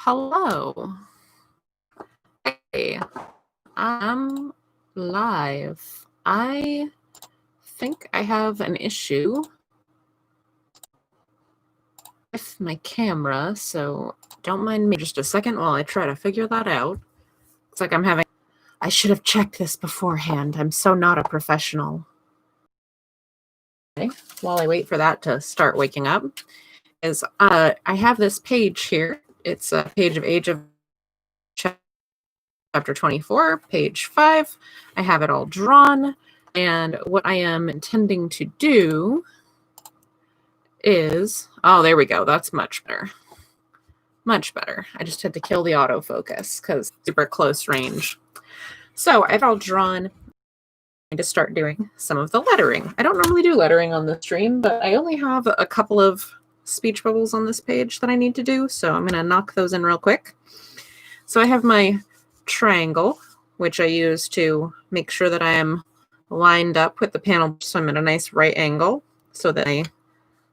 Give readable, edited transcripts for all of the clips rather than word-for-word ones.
Hello. Hey, I'm live. I think I have an issue with my camera, so don't mind me just a second while I try to figure that out. It's like I should have checked this beforehand. I'm so not a professional. Okay, while I wait for that to start waking up, I have this page here. It's a page of Age of Chapter 24, page 5. I have it all drawn, and what I am intending to do is, oh, there we go. That's much better. Much better. I just had to kill the autofocus because super close range. So I've all drawn. To start doing some of the lettering. I don't normally do lettering on the stream, but I only have a couple of speech bubbles on this page that I need to do, so I'm going to knock those in real quick. So I have my triangle, which I use to make sure that I am lined up with the panel so I'm at a nice right angle so that my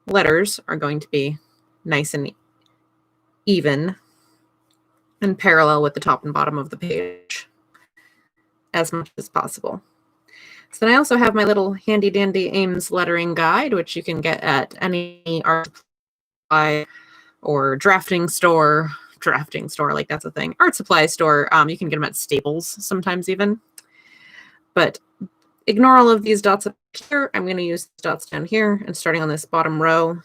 letters are going to be nice and even and parallel with the top and bottom of the page as much as possible. So then I also have my little handy dandy Ames lettering guide, which you can get at any art supply or drafting store, like that's a thing, art supply store. You can get them at Staples sometimes even. But ignore all of these dots up here. I'm going to use the dots down here, and starting on this bottom row,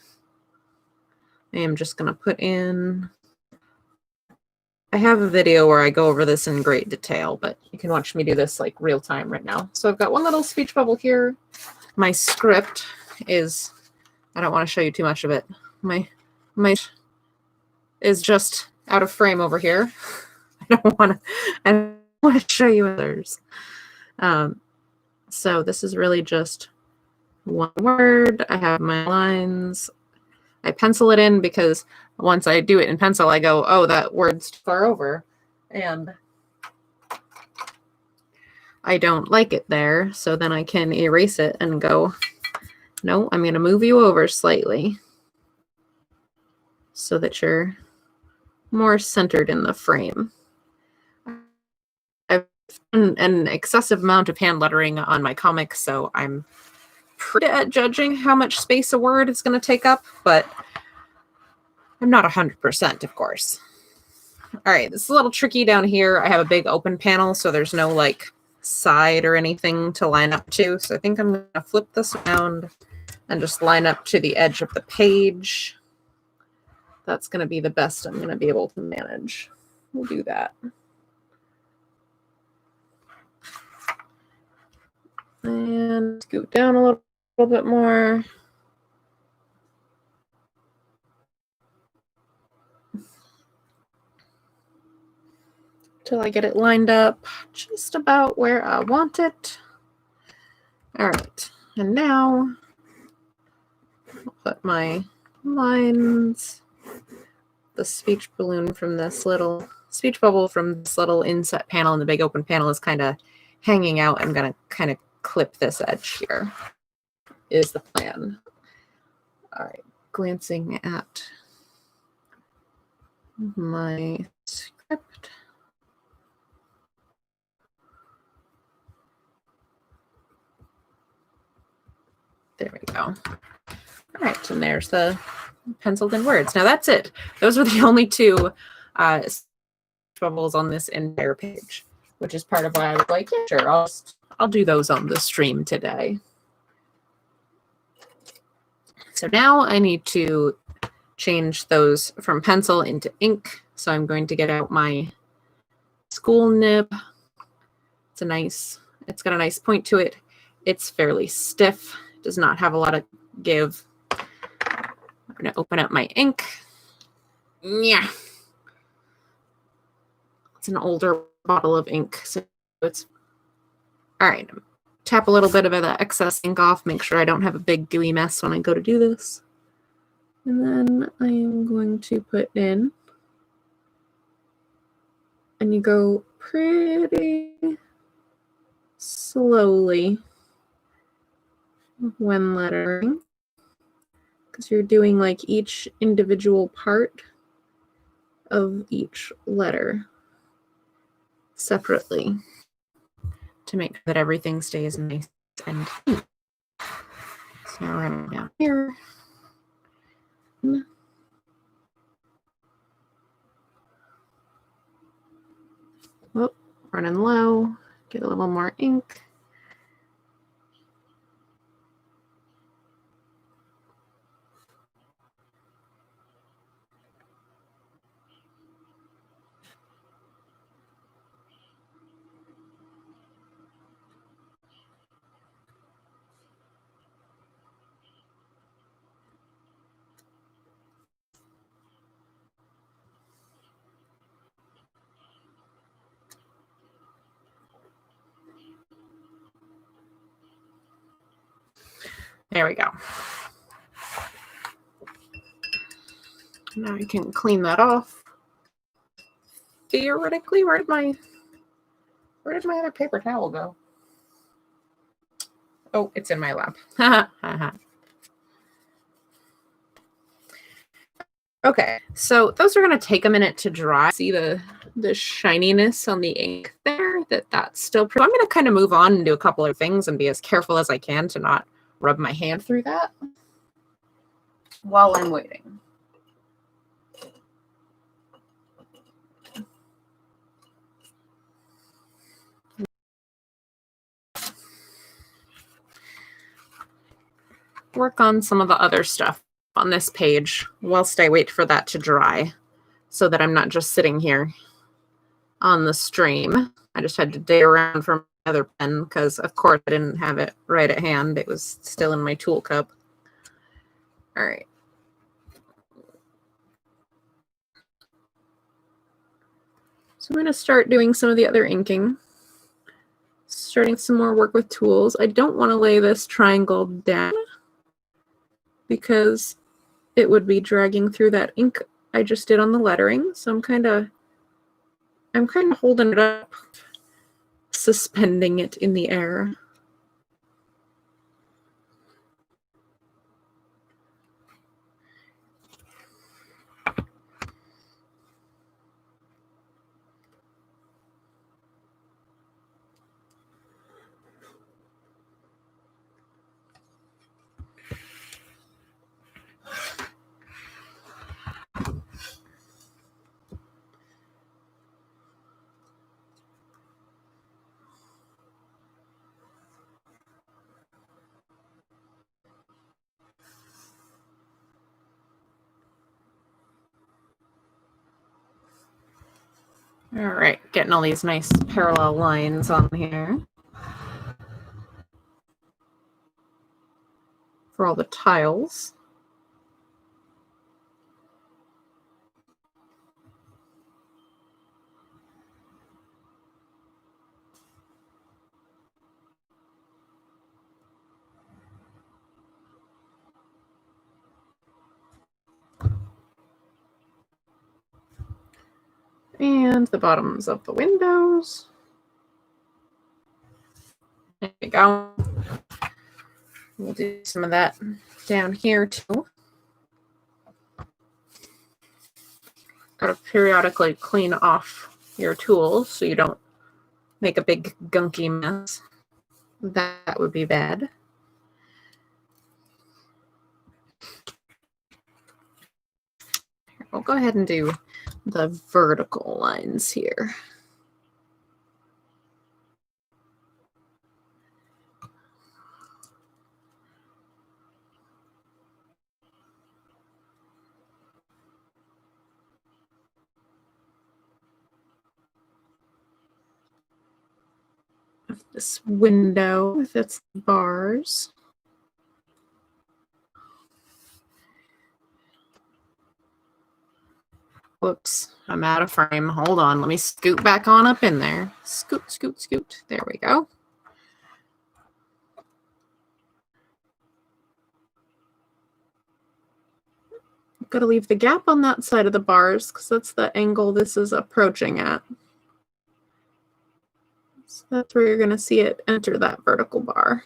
I am just going to put in. I have a video where I go over this in great detail, but you can watch me do this like real time right now. So I've got one little speech bubble here. My script is, I don't want to show you too much of it. My is just out of frame over here. I don't want to show you others. So this is really just one word. I have my lines. I pencil it in because once I do it in pencil, I go, oh, that word's too far over. And I don't like it there. So then I can erase it and go, no, I'm going to move you over slightly so that you're more centered in the frame. I've done an excessive amount of hand lettering on my comic, so I'm pretty at judging how much space a word is going to take up, but I'm not 100%, of course. All right, this is a little tricky down here. I have a big open panel, so there's no like side or anything to line up to. So I think I'm going to flip this around and just line up to the edge of the page. That's going to be the best I'm going to be able to manage. We'll do that. And scoot down a little bit more. Till I get it lined up just about where I want it. All right, and now I'll put my lines, the speech balloon from this little speech bubble from this little inset panel, and the big open panel is kind of hanging out. I'm going to kind of clip this edge here is the plan. All right, glancing at my script. There we go. All right, and there's the penciled in words. Now that's it. Those are the only two bubbles on this entire page, which is part of why I was like, yeah, sure, I'll do those on the stream today. So now I need to change those from pencil into ink. So I'm going to get out my school nib. It's got a nice point to it. It's fairly stiff. Does not have a lot of give. I'm going to open up my ink. Yeah. It's an older bottle of ink, so it's all right. Tap a little bit of the excess ink off, make sure I don't have a big gooey mess when I go to do this. And then I am going to put in, and you go pretty slowly when lettering, because you're doing like each individual part of each letter separately to make sure that everything stays nice and neat. So now we're going down here. Whoop, running low. Get a little more ink. There we go. Now I can clean that off. Theoretically, where did my other paper towel go? Oh, it's in my lap. Okay, so those are going to take a minute to dry. See the shininess on the ink there? That's still pretty. I'm going to kind of move on and do a couple of things and be as careful as I can to not rub my hand through that while I'm waiting. Work on some of the other stuff on this page whilst I wait for that to dry so that I'm not just sitting here on the stream. I just had to dig around for my other pen because, of course, I didn't have it right at hand. It was still in my tool cup. All right. So I'm going to start doing some of the other inking. Starting some more work with tools. I don't want to lay this triangle down because it would be dragging through that ink I just did on the lettering. So I'm kind of holding it up, suspending it in the air. All right, getting all these nice parallel lines on here for all the tiles. And the bottoms of the windows. There we go. We'll do some of that down here too. Got to periodically clean off your tools so you don't make a big gunky mess. That would be bad. We'll go ahead and do the vertical lines here. This window with its bars. Whoops, I'm out of frame. Hold on, let me scoot back on up in there. Scoot, scoot, scoot. There we go. Got to leave the gap on that side of the bars because that's the angle this is approaching at. So that's where you're going to see it enter that vertical bar.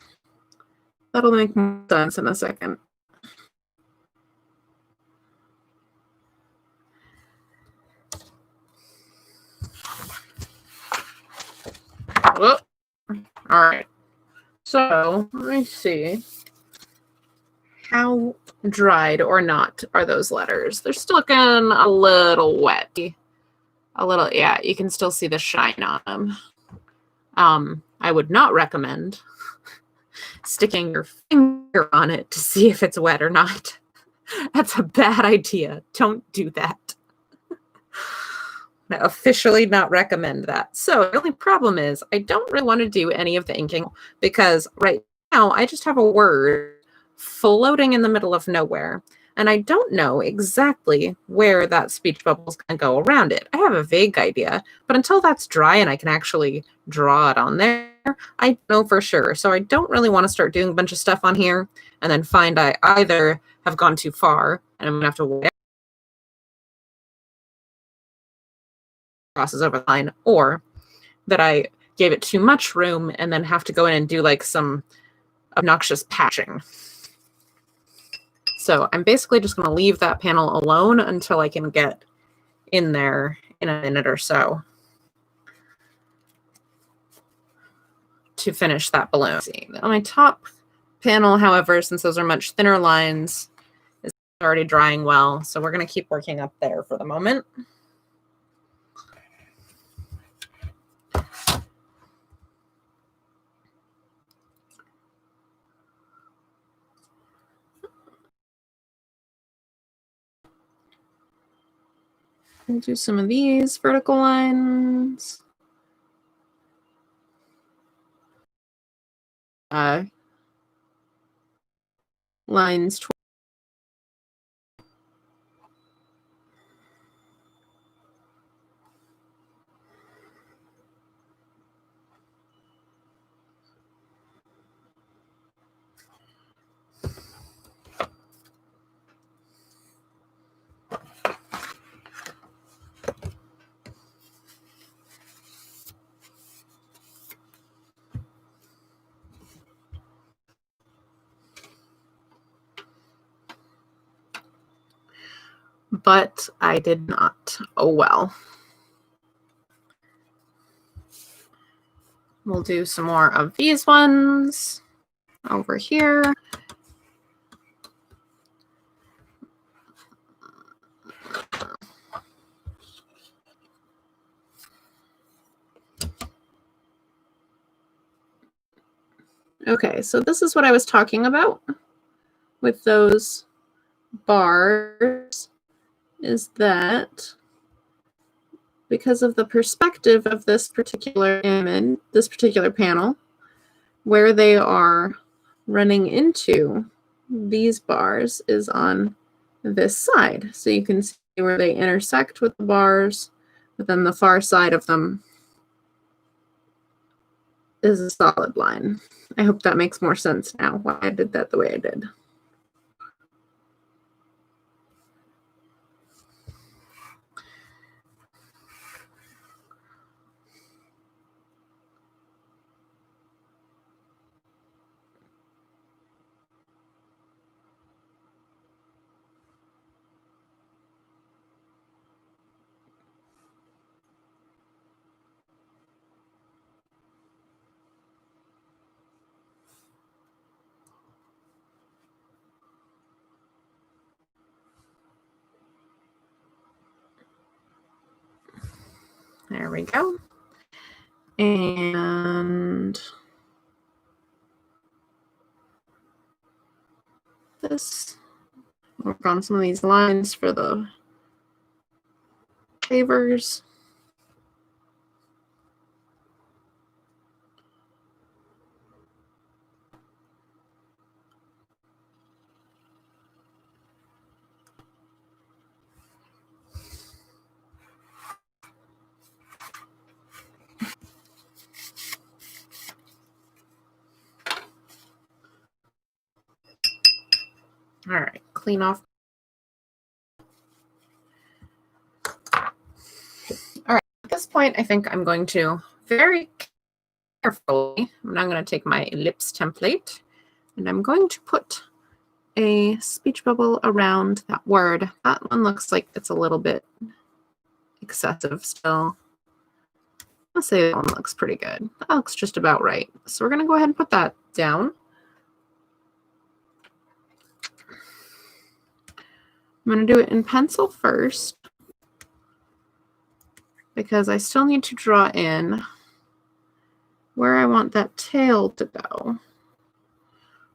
That'll make more sense in a second. Whoop. All right. So let me see. How dried or not are those letters? They're still looking a little wet. A little, yeah, you can still see the shine on them. I would not recommend sticking your finger on it to see if it's wet or not. That's a bad idea. Don't do that. I officially not recommend that. So the only problem is I don't really want to do any of the inking because right now I just have a word floating in the middle of nowhere. And I don't know exactly where that speech bubble is going to go around it. I have a vague idea, but until that's dry and I can actually draw it on there, I know for sure. So I don't really want to start doing a bunch of stuff on here and then find I either have gone too far and I'm going to have to wait crosses over the line, or that I gave it too much room and then have to go in and do like some obnoxious patching. So I'm basically just going to leave that panel alone until I can get in there in a minute or so to finish that balloon. On my top panel, however, since those are much thinner lines, it's already drying well. So we're going to keep working up there for the moment. We'll do some of these vertical lines. Lines. But I did not. Oh well. We'll do some more of these ones over here. Okay, so this is what I was talking about with those bars, is that because of the perspective of this particular image, this particular panel, where they are running into these bars is on this side. So you can see where they intersect with the bars, but then the far side of them is a solid line. I hope that makes more sense now, why I did that the way I did. There we go. And this, work on some of these lines for the favors. All right, clean off. All right, at this point, I think I'm going to very carefully, I'm now going to take my ellipse template and I'm going to put a speech bubble around that word. That one looks like it's a little bit excessive still. I'll say that one looks pretty good. That looks just about right. So we're going to go ahead and put that down. I'm going to do it in pencil first because I still need to draw in where I want that tail to go.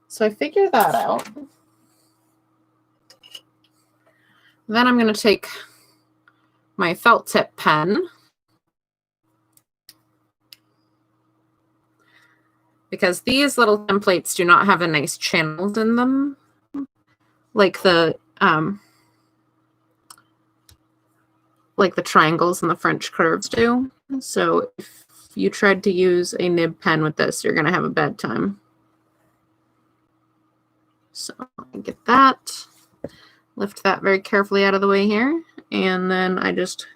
So I figured that out. Then I'm going to take my felt tip pen, because these little templates do not have a nice channels in them like the triangles and the French curves do. So if you tried to use a nib pen with this, you're going to have a bad time. So get that. Lift that very carefully out of the way here. And then I just,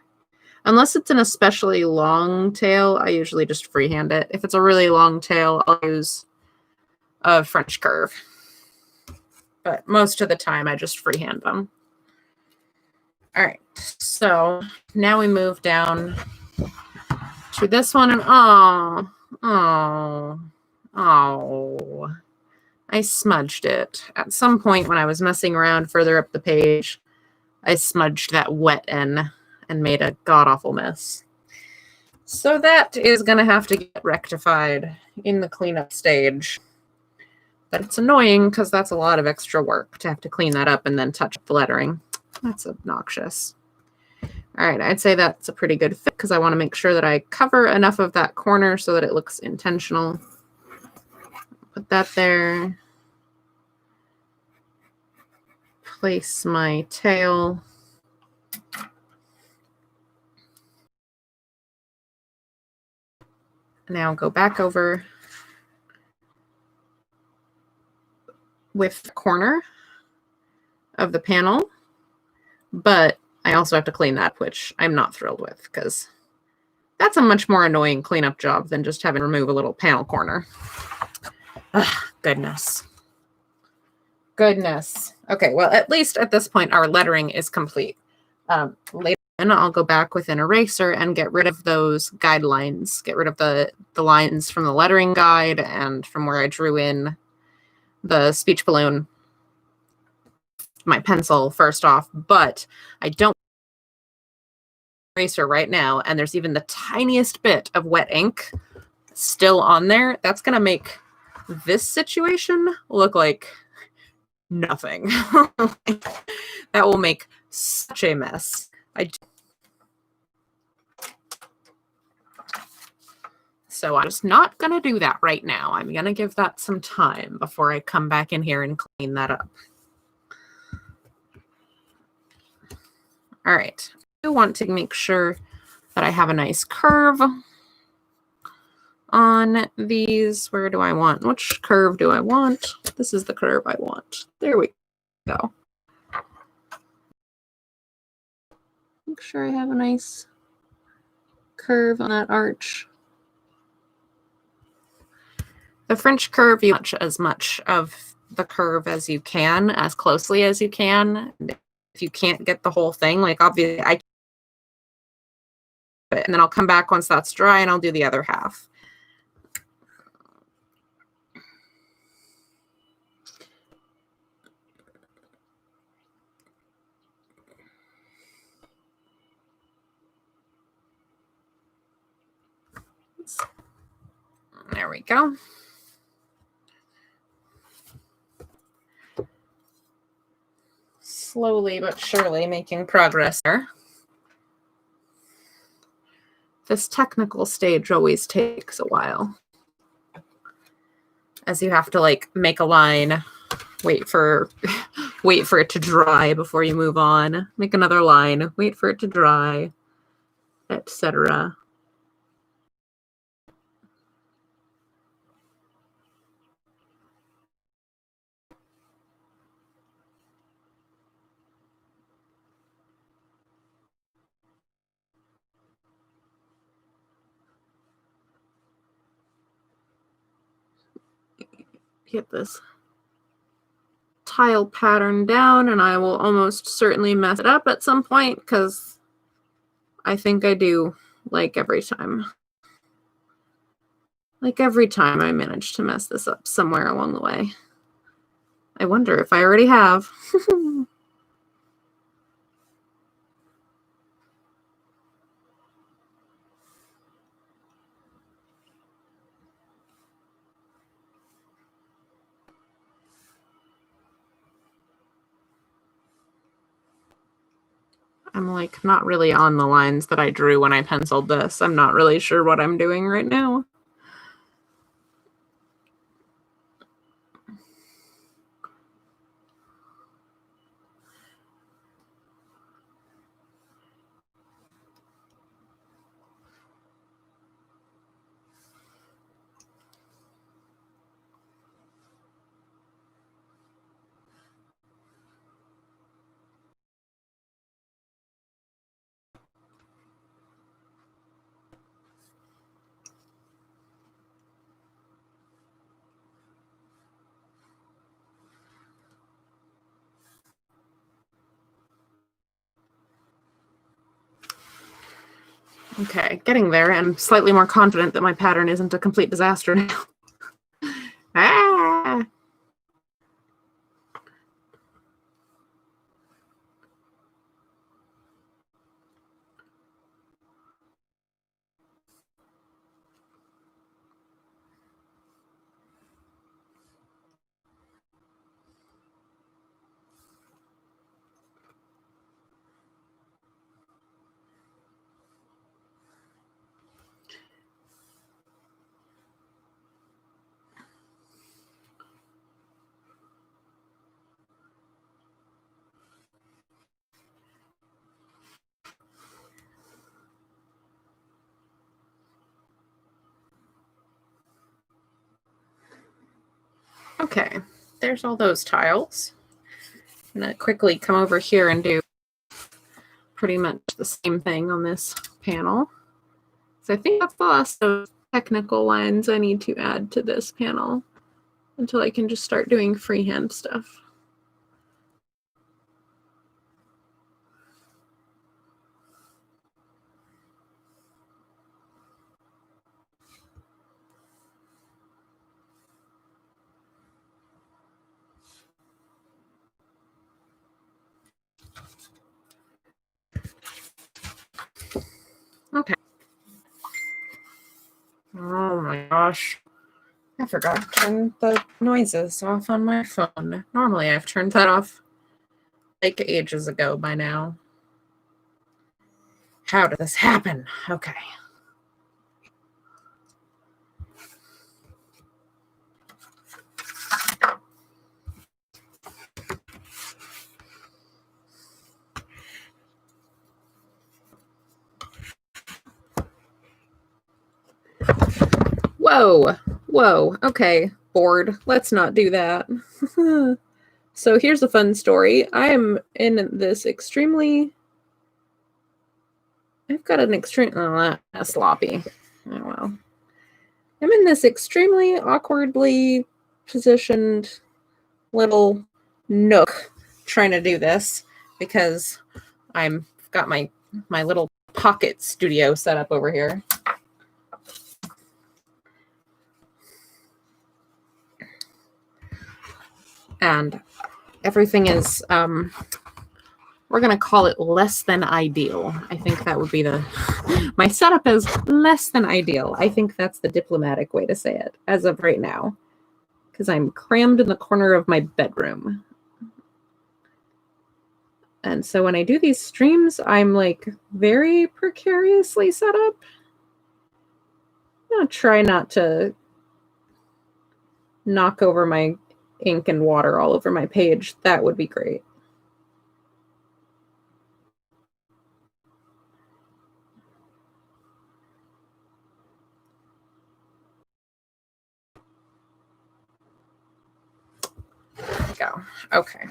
unless it's an especially long tail, I usually just freehand it. If it's a really long tail, I'll use a French curve. But most of the time, I just freehand them. All right, so now we move down to this one, and oh, I smudged it. At some point when I was messing around further up the page, I smudged that wet N and made a god-awful mess. So that is going to have to get rectified in the cleanup stage. But it's annoying because that's a lot of extra work to have to clean that up and then touch up the lettering. That's obnoxious. All right, I'd say that's a pretty good fit because I want to make sure that I cover enough of that corner so that it looks intentional. Put that there. Place my tail. Now go back over with the corner of the panel, but I also have to clean that, which I'm not thrilled with because that's a much more annoying cleanup job than just having to remove a little panel corner. Ugh, goodness. Goodness. Okay, well, at least at this point, our lettering is complete. Later on, I'll go back with an eraser and get rid of those guidelines, get rid of the lines from the lettering guide and from where I drew in the speech balloon, my pencil first off, but I don't eraser right now, and there's even the tiniest bit of wet ink still on there. That's going to make this situation look like nothing. That will make such a mess. So I'm just not going to do that right now. I'm going to give that some time before I come back in here and clean that up. All right. I want to make sure that I have a nice curve on these. Where do I want? Which curve do I want? This is the curve I want. There we go. Make sure I have a nice curve on that arch. The French curve, you want as much of the curve as you can, as closely as you can. If you can't get the whole thing, like obviously I can't, and then I'll come back once that's dry and I'll do the other half. There we go. Slowly but surely making progress there. This technical stage always takes a while, as you have to like make a line, wait for it to dry before you move on, make another line, wait for it to dry, etc. Get this tile pattern down, and I will almost certainly mess it up at some point because I think I do, like every time. Like every time I manage to mess this up somewhere along the way. I wonder if I already have. I'm like not really on the lines that I drew when I penciled this. I'm not really sure what I'm doing right now. Okay, getting there, and slightly more confident that my pattern isn't a complete disaster now. Ah! Okay, there's all those tiles. I'm going to quickly come over here and do pretty much the same thing on this panel. So I think that's the last of technical lines I need to add to this panel until I can just start doing freehand stuff. Okay. Oh my gosh. I forgot to turn the noises off on my phone. Normally I've turned that off like ages ago by now. How did this happen? Okay. Whoa. Whoa. Okay. Bored. Let's not do that. So here's a fun story. I am in this extremely... I've got an extreme... Oh, that's sloppy. Oh, well. I'm in this extremely awkwardly positioned little nook trying to do this because I'm got my little pocket studio set up over here. And everything is, we're going to call it less than ideal. I think that would be my setup is less than ideal. I think that's the diplomatic way to say it as of right now, because I'm crammed in the corner of my bedroom. And so when I do these streams, I'm like very precariously set up. I'm going to try not to knock over my ink and water all over my page. That would be great. There we go. Okay.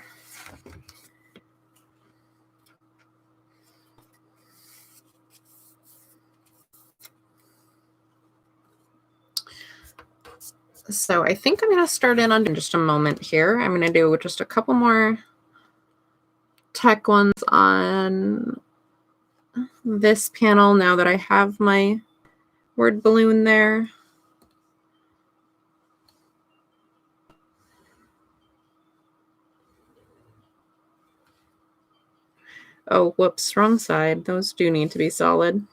So I think I'm going to start in just a moment here. I'm going to do just a couple more tech ones on this panel now that I have my word balloon there. Oh, whoops, wrong side. Those do need to be solid.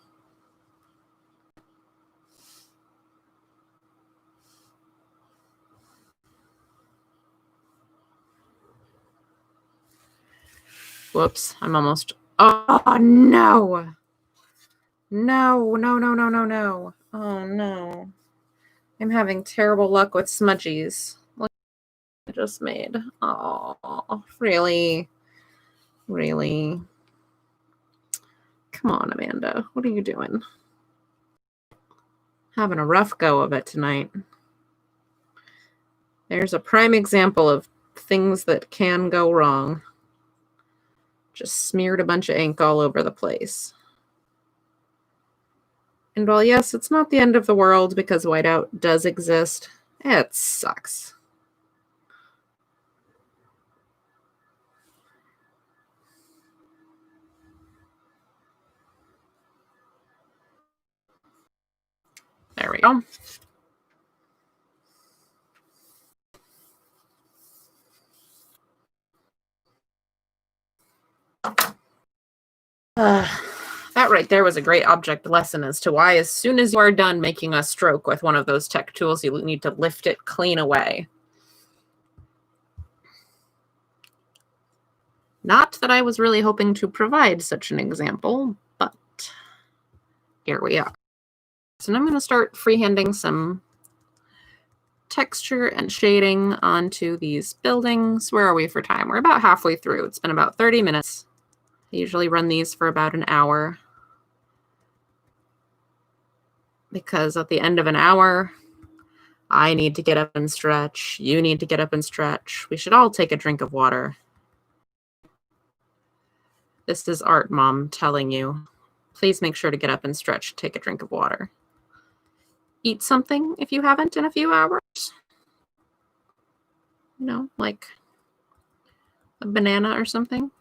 Whoops, I'm almost... Oh, no! No, no, no, no, no, no. Oh, no. I'm having terrible luck with smudgies. Look what I just made. Oh, really? Really? Come on, Amanda. What are you doing? Having a rough go of it tonight. There's a prime example of things that can go wrong. Just smeared a bunch of ink all over the place. And while, yes, it's not the end of the world because whiteout does exist, it sucks. There we go. That right there was a great object lesson as to why as soon as you are done making a stroke with one of those tech tools, you need to lift it clean away. Not that I was really hoping to provide such an example, but here we are. So now I'm going to start freehanding some texture and shading onto these buildings. Where are we for time? We're about halfway through. It's been about 30 minutes. I usually run these for about an hour, because at the end of an hour, I need to get up and stretch. You need to get up and stretch. We should all take a drink of water. This is Art Mom telling you. Please make sure to get up and stretch, take a drink of water. Eat something if you haven't in a few hours. You know, like a banana or something.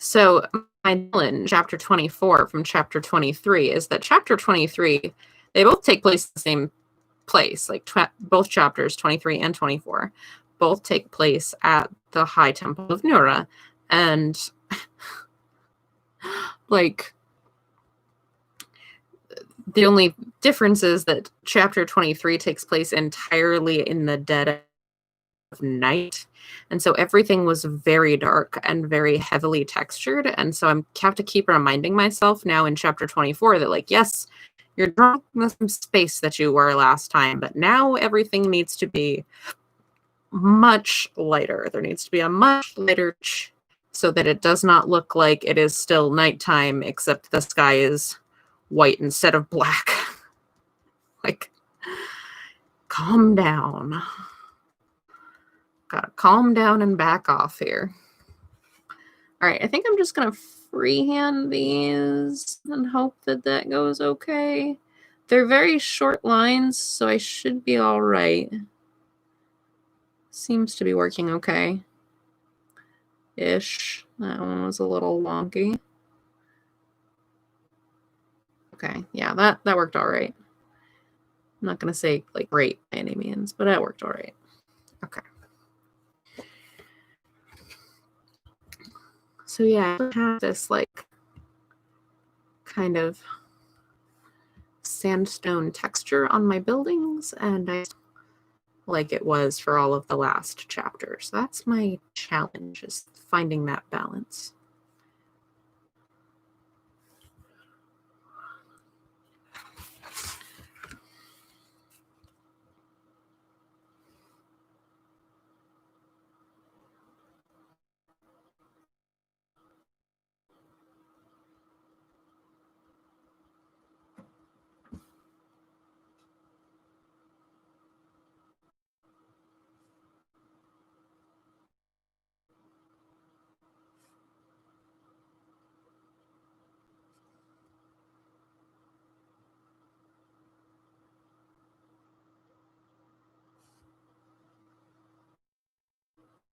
So my challenge, chapter 24 from chapter 23, is that chapter 23, they both take place in the same place. Like both chapters, 23 and 24, both take place at the High Temple of Nura. And like, the only difference is that chapter 23 takes place entirely in the dead of night. And so everything was very dark and very heavily textured. And so I have to keep reminding myself now in chapter 24 that, like, yes, you're drawing the same space that you were last time, but now everything needs to be much lighter. There needs to be a much lighter so that it does not look like it is still nighttime, except the sky is white instead of black. Like, calm down. Gotta calm down and back off here. All right, I think I'm just gonna freehand these and hope that that goes okay. They're very short lines, so I should be all right. Seems to be working okay. Ish. That one was a little wonky. Okay, yeah, that worked all right. I'm not gonna say like great by any means, but that worked all right. Okay. So yeah, I have this like kind of sandstone texture on my buildings, and I like it was for all of the last chapters. That's my challenge, is finding that balance.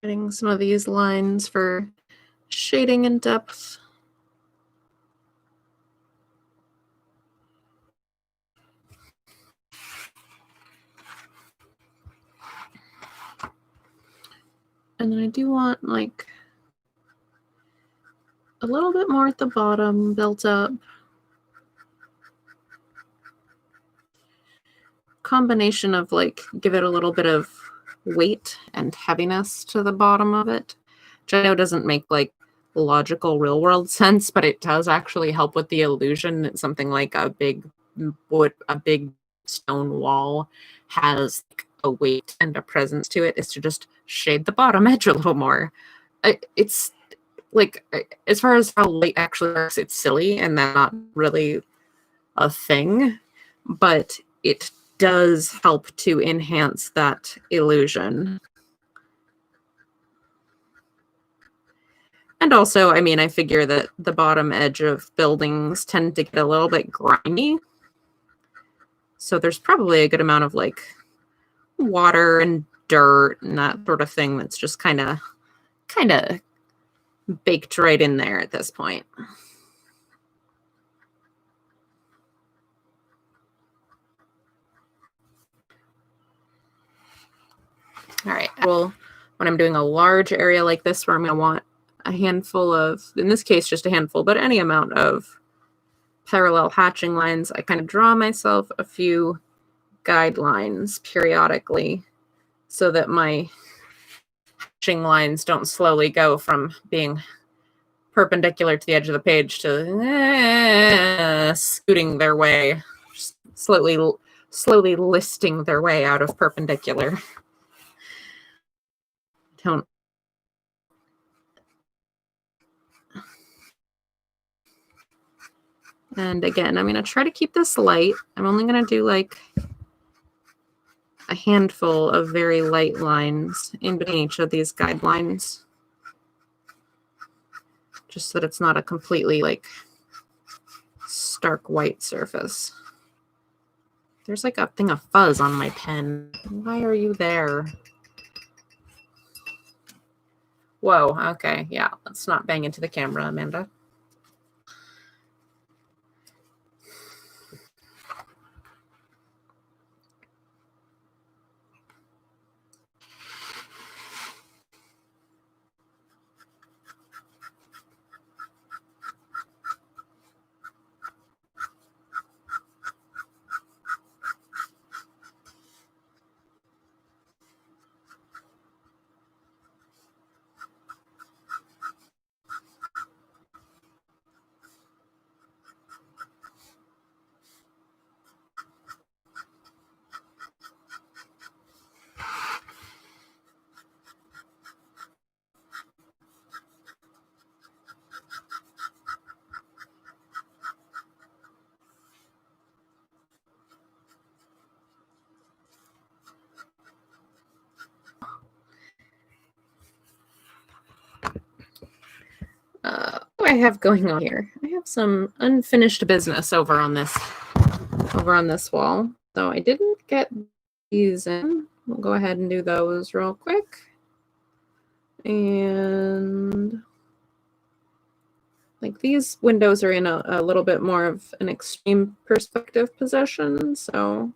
Getting some of these lines for shading and depth. And then I do want like a little bit more at the bottom built up. Combination of like give it a little bit of weight and heaviness to the bottom of it, which I know doesn't make like logical real world sense, but it does actually help with the illusion. It's something like a big stone wall has like a weight and a presence to it, is to just shade the bottom edge a little more. It's like, as far as how light actually works, it's silly and that's not really a thing, but it does help to enhance that illusion. And also, I mean, I figure that the bottom edge of buildings tend to get a little bit grimy. So there's probably a good amount of like water and dirt and that sort of thing that's just kind of baked right in there at this point. All right, well, when I'm doing a large area like this where I'm going to want a handful of, in this case, just a handful, but any amount of parallel hatching lines, I kind of draw myself a few guidelines periodically so that my hatching lines don't slowly go from being perpendicular to the edge of the page to scooting their way, slowly listing their way out of perpendicular. Don't. And again, I'm going to try to keep this light. I'm only going to do like a handful of very light lines in between each of these guidelines, just so that it's not a completely like stark white surface. There's like a thing of fuzz on my pen. Why are you there? Whoa, okay, yeah, let's not bang into the camera, Amanda. What do I have going on here? I have some unfinished business over on this wall. So I didn't get these in. We'll go ahead and do those real quick. And like these windows are in a little bit more of an extreme perspective position. So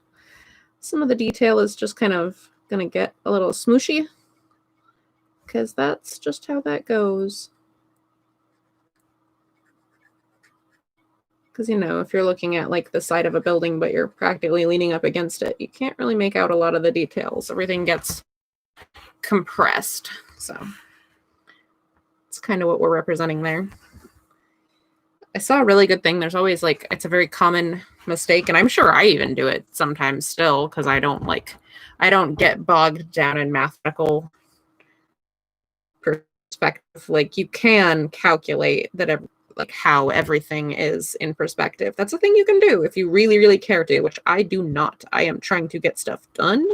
some of the detail is just kind of going to get a little smooshy because that's just how that goes. Because, you know, if you're looking at like the side of a building, but you're practically leaning up against it, you can't really make out a lot of the details. Everything gets compressed. So it's kind of what we're representing there. I saw a really good thing. There's always like, it's a very common mistake. And I'm sure I even do it sometimes still because I don't get bogged down in mathematical perspective. Like you can calculate that like how everything is in perspective. That's a thing you can do if you really, really care to, which I do not. I am trying to get stuff done.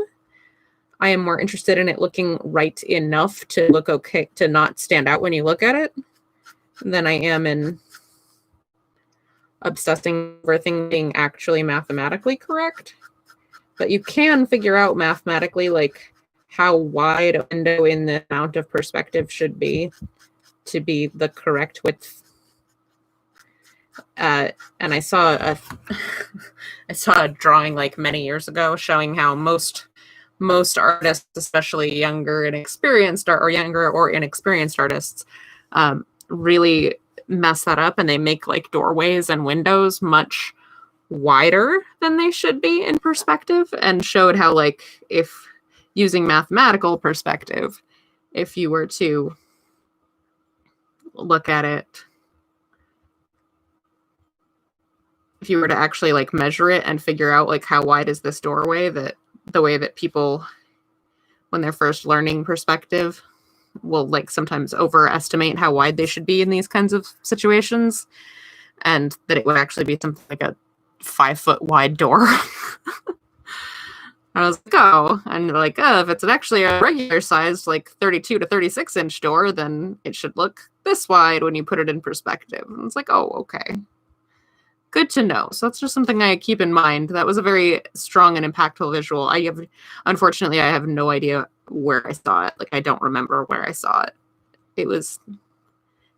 I am more interested in it looking right enough to look okay, to not stand out when you look at it, than I am in obsessing over things being actually mathematically correct. But you can figure out mathematically like how wide a window in the amount of perspective should be to be the correct width. And I saw a drawing like many years ago showing how most most artists, especially younger and inexperienced artists, really mess that up, and they make like doorways and windows much wider than they should be in perspective, and showed how, like, if using mathematical perspective, if you were to look at it, if you were to actually like measure it and figure out like how wide is this doorway, that the way that people, when they're first learning perspective, will like sometimes overestimate how wide they should be in these kinds of situations, and that it would actually be something like a 5-foot wide door. I was like, oh, and they're like, oh, if it's actually a regular sized, like 32 to 36 inch door, then it should look this wide when you put it in perspective. And it's like, oh, okay. Good to know. So that's just something I keep in mind. That was a very strong and impactful visual. Unfortunately, I have no idea where I saw it. Like, I don't remember where I saw it. It was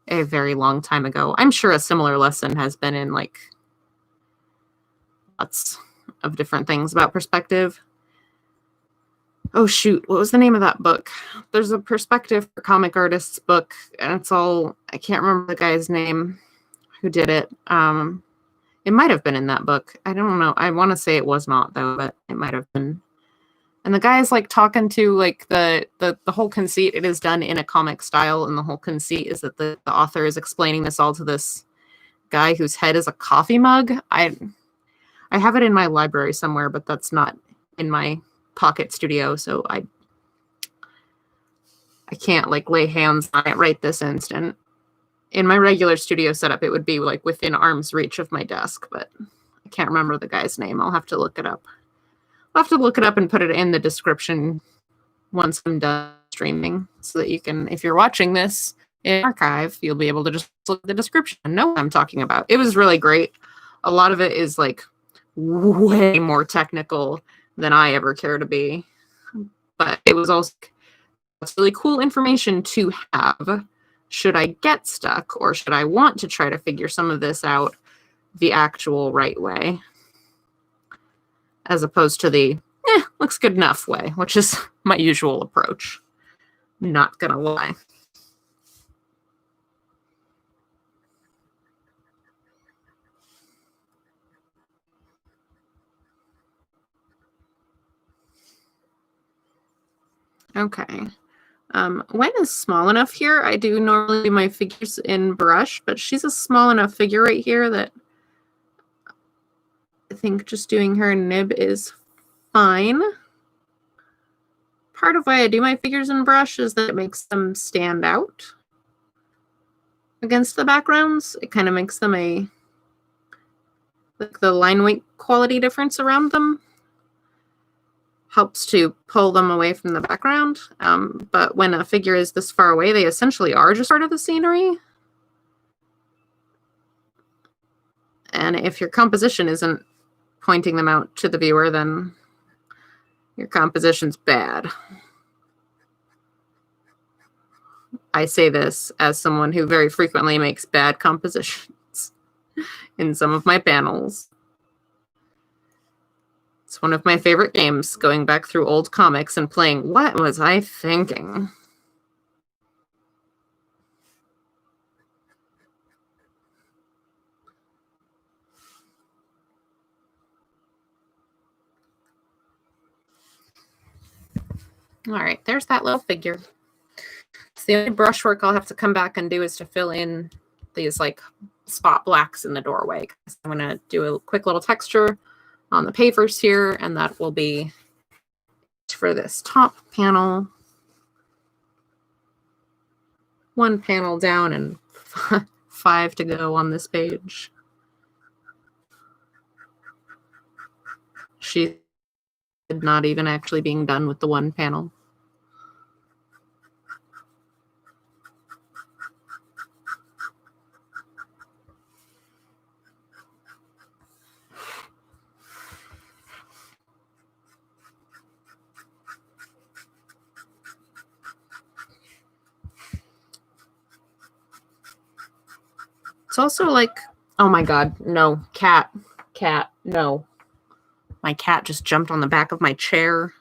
a very long time ago. I'm sure a similar lesson has been in like lots of different things about perspective. Oh shoot, what was the name of that book? There's a perspective for comic artists book, and it's all, I can't remember the guy's name who did it. It might have been in that book. I don't know. I want to say it was not though, but it might have been. And the guy's like talking to like the whole conceit. It is done in a comic style, and the whole conceit is that the author is explaining this all to this guy whose head is a coffee mug. I have it in my library somewhere, but that's not in my pocket studio, so I can't like lay hands on it right this instant. In my regular studio setup, it would be like within arm's reach of my desk, but I can't remember the guy's name. I'll have to look it up. I'll have to look it up and put it in the description once I'm done streaming, so that you can, if you're watching this in archive, you'll be able to just look at the description and know what I'm talking about. It was really great. A lot of it is like way more technical than I ever care to be, but it was also really cool information to have should I get stuck, or should I want to try to figure some of this out the actual right way, as opposed to the looks good enough way, which is my usual approach. Not gonna lie. Okay. Wen is small enough here. I do normally do my figures in brush, but she's a small enough figure right here that I think just doing her nib is fine. Part of why I do my figures in brush is that it makes them stand out against the backgrounds. It kind of makes them like the line weight quality difference around them helps to pull them away from the background. But when a figure is this far away, they essentially are just part of the scenery. And if your composition isn't pointing them out to the viewer, then your composition's bad. I say this as someone who very frequently makes bad compositions in some of my panels. It's one of my favorite games, going back through old comics and playing, what was I thinking? All right, there's that little figure. So the only brushwork I'll have to come back and do is to fill in these like spot blacks in the doorway. I'm going to do a quick little texture on the pavers here, and that will be for this top panel. One panel down and 5 to go on this page. She's not even actually being done with the one panel. It's also like, oh my God, no, cat, no. My cat just jumped on the back of my chair.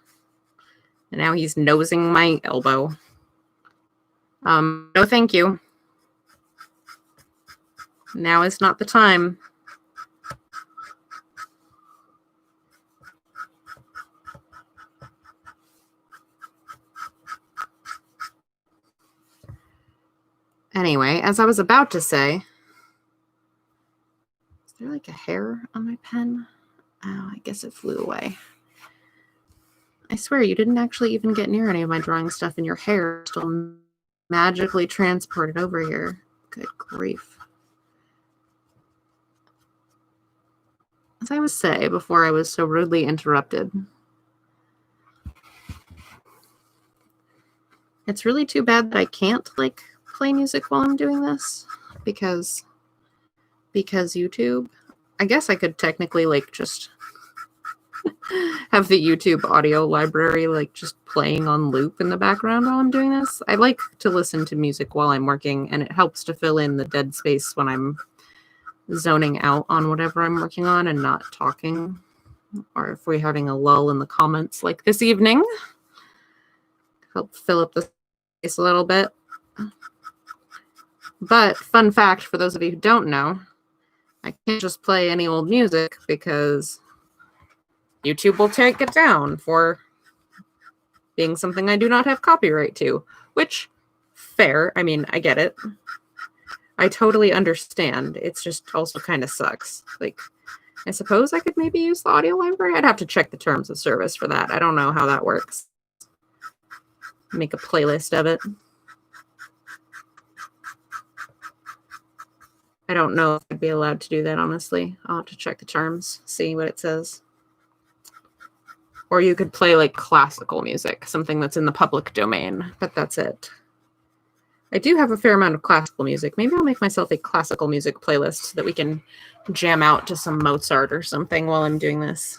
And now he's nosing my elbow. No thank you. Now is not the time. Anyway, as I was about to say, is there like a hair on my pen? Oh, I guess it flew away. I swear you didn't actually even get near any of my drawing stuff, and your hair still magically transported over here. Good grief. As I was saying before I was so rudely interrupted, it's really too bad that I can't like play music while I'm doing this because YouTube. I guess I could technically like just have the YouTube audio library like just playing on loop in the background while I'm doing this. I like to listen to music while I'm working, and it helps to fill in the dead space when I'm zoning out on whatever I'm working on and not talking, or if we're having a lull in the comments like this evening. Help fill up the space a little bit. But fun fact for those of you who don't know, I can't just play any old music because YouTube will take it down for being something I do not have copyright to, which, fair. I mean, I get it. I totally understand. It's just also kind of sucks. Like, I suppose I could maybe use the audio library. I'd have to check the terms of service for that. I don't know how that works. Make a playlist of it. I don't know if I'd be allowed to do that, honestly. I'll have to check the terms, see what it says. Or you could play like classical music, something that's in the public domain, but that's it. I do have a fair amount of classical music. Maybe I'll make myself a classical music playlist so that we can jam out to some Mozart or something while I'm doing this.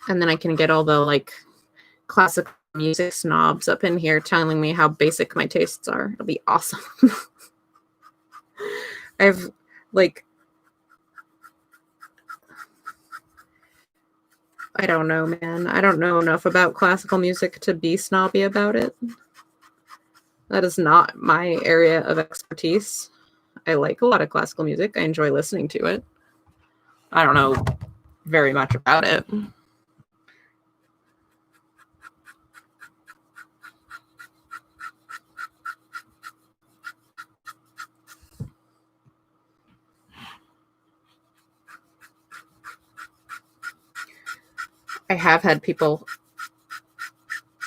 And then I can get all the like classical music snobs up in here telling me how basic my tastes are. It'll be awesome. I've like, I don't know, man. I don't know enough about classical music to be snobby about it. That is not my area of expertise. I like a lot of classical music. I enjoy listening to it. I don't know very much about it. I have had people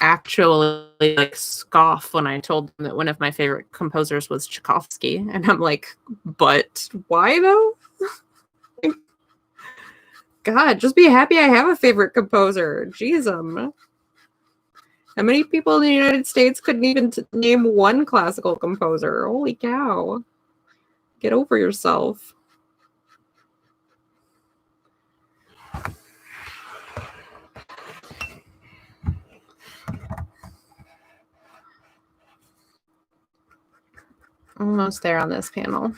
actually like scoff when I told them that one of my favorite composers was Tchaikovsky, and I'm like, but why though? God, just be happy I have a favorite composer. Jeez, how many people in the United States couldn't even name one classical composer? Holy cow. Get over yourself. Almost there on this panel.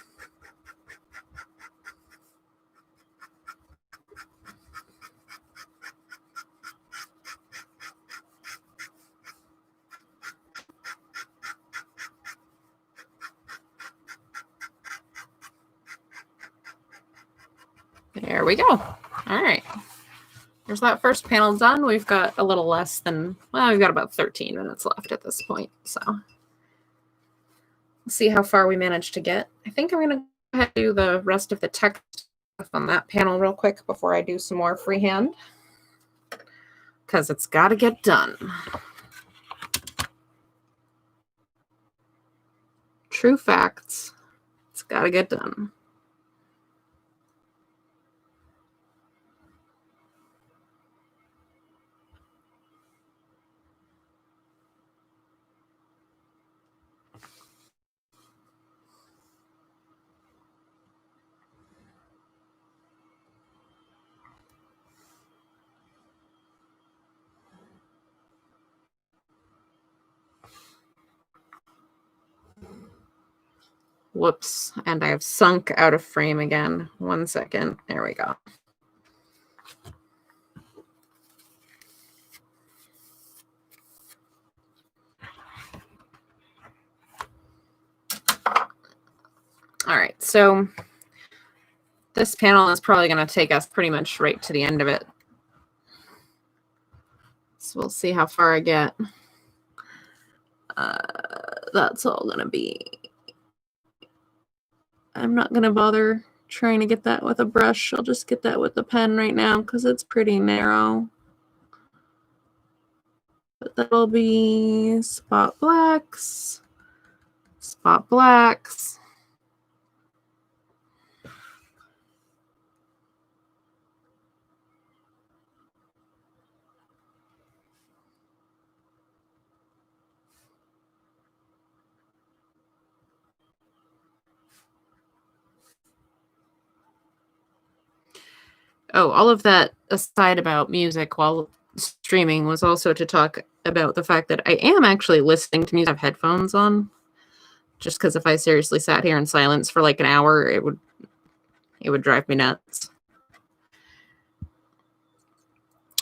There we go. All right. There's that first panel done. We've got a little less than, well, we've got about 13 minutes left at this point. So let's see how far we managed to get. I think I'm going to go ahead and do the rest of the text stuff on that panel real quick before I do some more freehand, because it's got to get done. True facts. It's got to get done. Whoops. And I have sunk out of frame again. 1 second. There we go. All right. So this panel is probably going to take us pretty much right to the end of it. So we'll see how far I get. That's all going to be. I'm not going to bother trying to get that with a brush. I'll just get that with a pen right now because it's pretty narrow. But that'll be spot blacks, spot blacks. Oh, all of that aside about music while streaming was also to talk about the fact that I am actually listening to music. I have headphones on, just because if I seriously sat here in silence for like an hour, it would drive me nuts.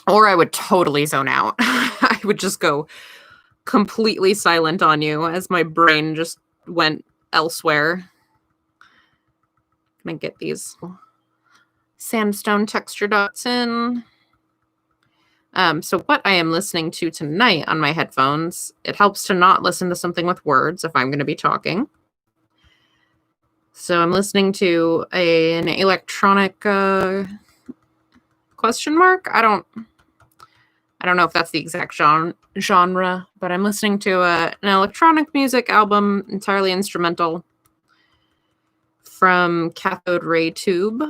Or I would totally zone out. I would just go completely silent on you as my brain just went elsewhere. I'm gonna get these sandstone texture dots in. So what I am listening to tonight on my headphones, it helps to not listen to something with words if I'm going to be talking. So I'm listening to an electronic question mark. I don't know if that's the exact genre, but I'm listening to an electronic music album, entirely instrumental, from Cathode Ray Tube.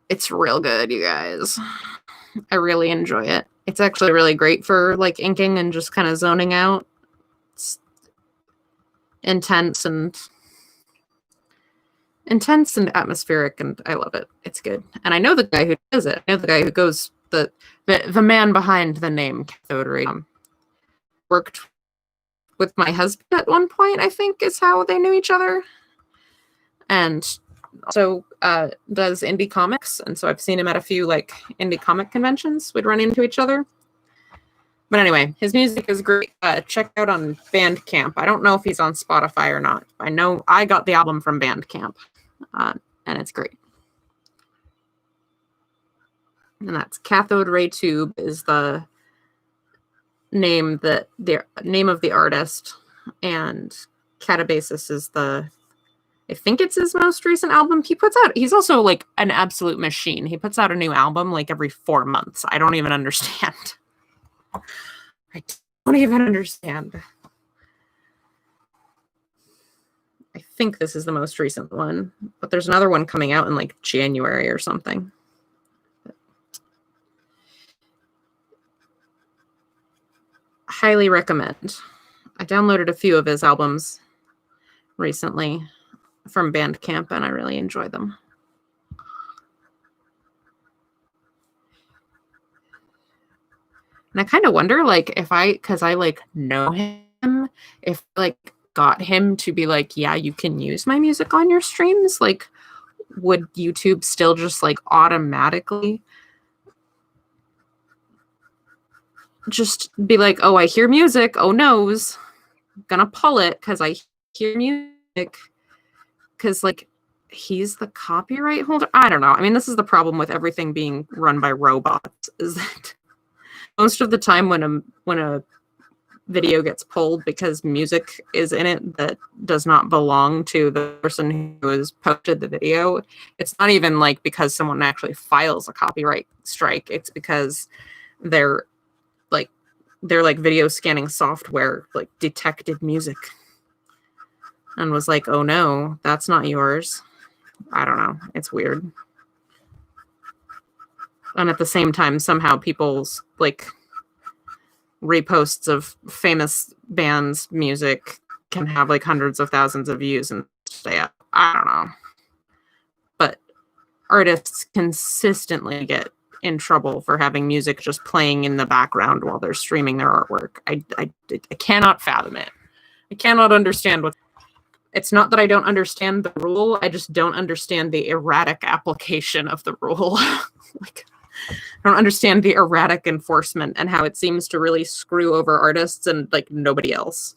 It's real good, you guys. I really enjoy it. It's actually really great for like inking and just kind of zoning out. It's intense and atmospheric, and I love it. It's good. And I know the guy who does it. I know the guy who goes the man behind the name Cathode Ray. Worked with my husband at one point, I think is how they knew each other. And also does indie comics, and so I've seen him at a few like indie comic conventions. We'd run into each other. But anyway, his music is great. Check out on Bandcamp. I don't know if he's on Spotify or not. I know I got the album from Bandcamp, and it's great. And that's Cathode Ray Tube is the name of the artist, and Catabasis is I think it's his most recent album he puts out. He's also like an absolute machine. He puts out a new album like every 4 months. I don't even understand. I don't even understand. I think this is the most recent one, but there's another one coming out in like January or something. Highly recommend. I downloaded a few of his albums recently from Bandcamp, and I really enjoy them. And I kind of wonder, like, because I like know him, if like got him to be like, yeah, you can use my music on your streams, like, would YouTube still just like automatically just be like, oh, I hear music, oh no's, gonna pull it because I hear music. Because, like, he's the copyright holder. I don't know. I mean, this is the problem with everything being run by robots, is that most of the time when a video gets pulled because music is in it that does not belong to the person who has posted the video, it's not even like because someone actually files a copyright strike. It's because their video scanning software like detected music and was like, oh no, that's not yours. I don't know. It's weird. And at the same time, somehow people's like reposts of famous bands' music can have like hundreds of thousands of views and stay up. I don't know. But artists consistently get in trouble for having music just playing in the background while they're streaming their artwork. I cannot fathom it. I cannot understand what It's not that I don't understand the rule. I just don't understand the erratic application of the rule. Like, I don't understand the erratic enforcement and how it seems to really screw over artists and like nobody else.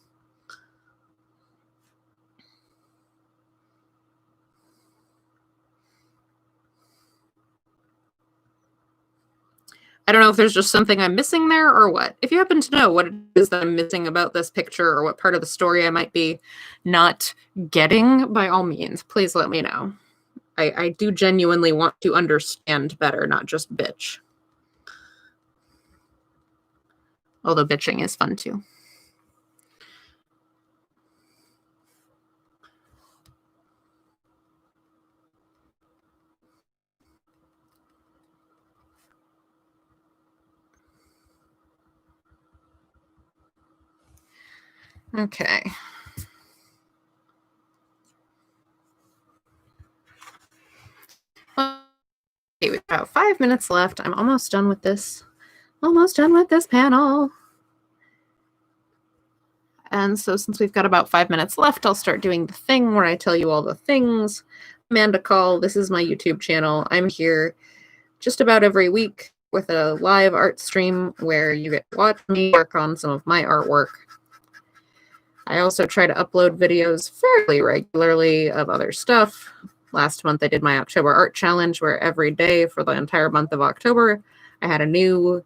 I don't know if there's just something I'm missing there or what. If you happen to know what it is that I'm missing about this picture or what part of the story I might be not getting, by all means, please let me know. I do genuinely want to understand better, not just bitch. Although bitching is fun too. Okay. Okay, we've got 5 minutes left. I'm almost done with this. Almost done with this panel. And so since we've got about 5 minutes left, I'll start doing the thing where I tell you all the things. Amanda Call, this is my YouTube channel. I'm here just about every week with a live art stream where you get to watch me work on some of my artwork. I also try to upload videos fairly regularly of other stuff. Last month I did my October Art Challenge where every day for the entire month of October I had a new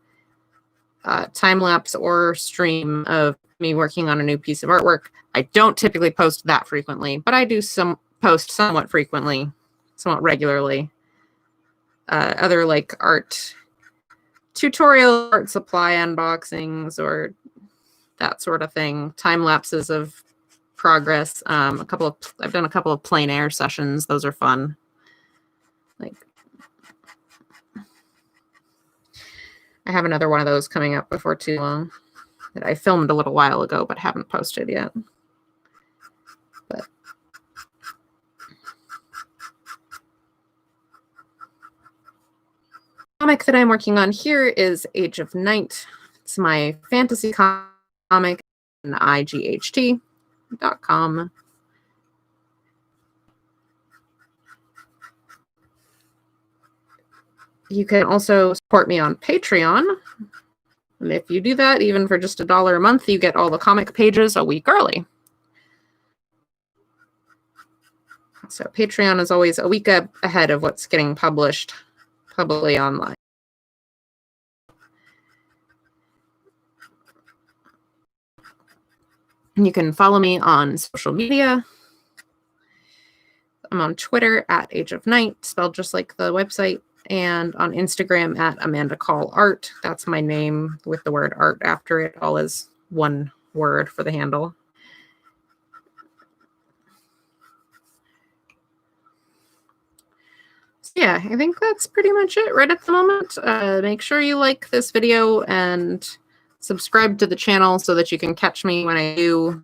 time-lapse or stream of me working on a new piece of artwork. I don't typically post that frequently, but I do post somewhat frequently, somewhat regularly. Other like art tutorial, art supply unboxings, or that sort of thing. Time lapses of progress. I've done a couple of plein air sessions. Those are fun. Like, I have another one of those coming up before too long that I filmed a little while ago but haven't posted yet. But the comic that I'm working on here is Age of Night. It's my fantasy comic on IGHT.com. You can also support me on Patreon. And if you do that, even for just $1 a month, you get all the comic pages a week early. So Patreon is always a week ahead of what's getting published publicly online. And you can follow me on social media. I'm on Twitter at Age of Night, spelled just like the website, and on Instagram at Amanda Call Art. That's my name with the word art after it, all is one word for the handle. So yeah, I think that's pretty much it right at the moment. Make sure you like this video and subscribe to the channel so that you can catch me when I do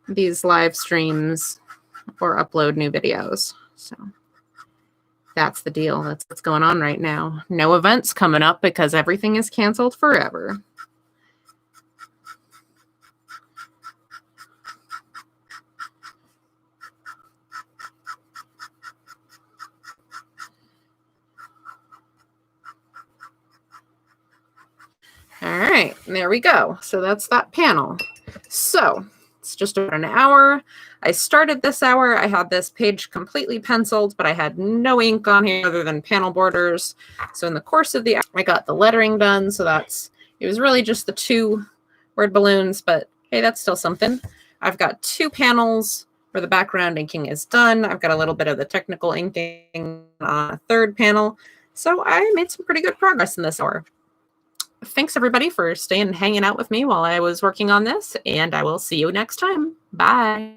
these live streams or upload new videos. So that's the deal. That's what's going on right now. No events coming up because everything is canceled forever. All right, there we go. So that's that panel. So it's just about an hour. I started this hour. I had this page completely penciled, but I had no ink on here other than panel borders. So in the course of the hour, I got the lettering done. So it was really just the 2 word balloons, but hey, that's still something. I've got 2 panels where the background inking is done. I've got a little bit of the technical inking on a 3rd panel. So I made some pretty good progress in this hour. Thanks everybody for staying and hanging out with me while I was working on this, and I will see you next time. Bye.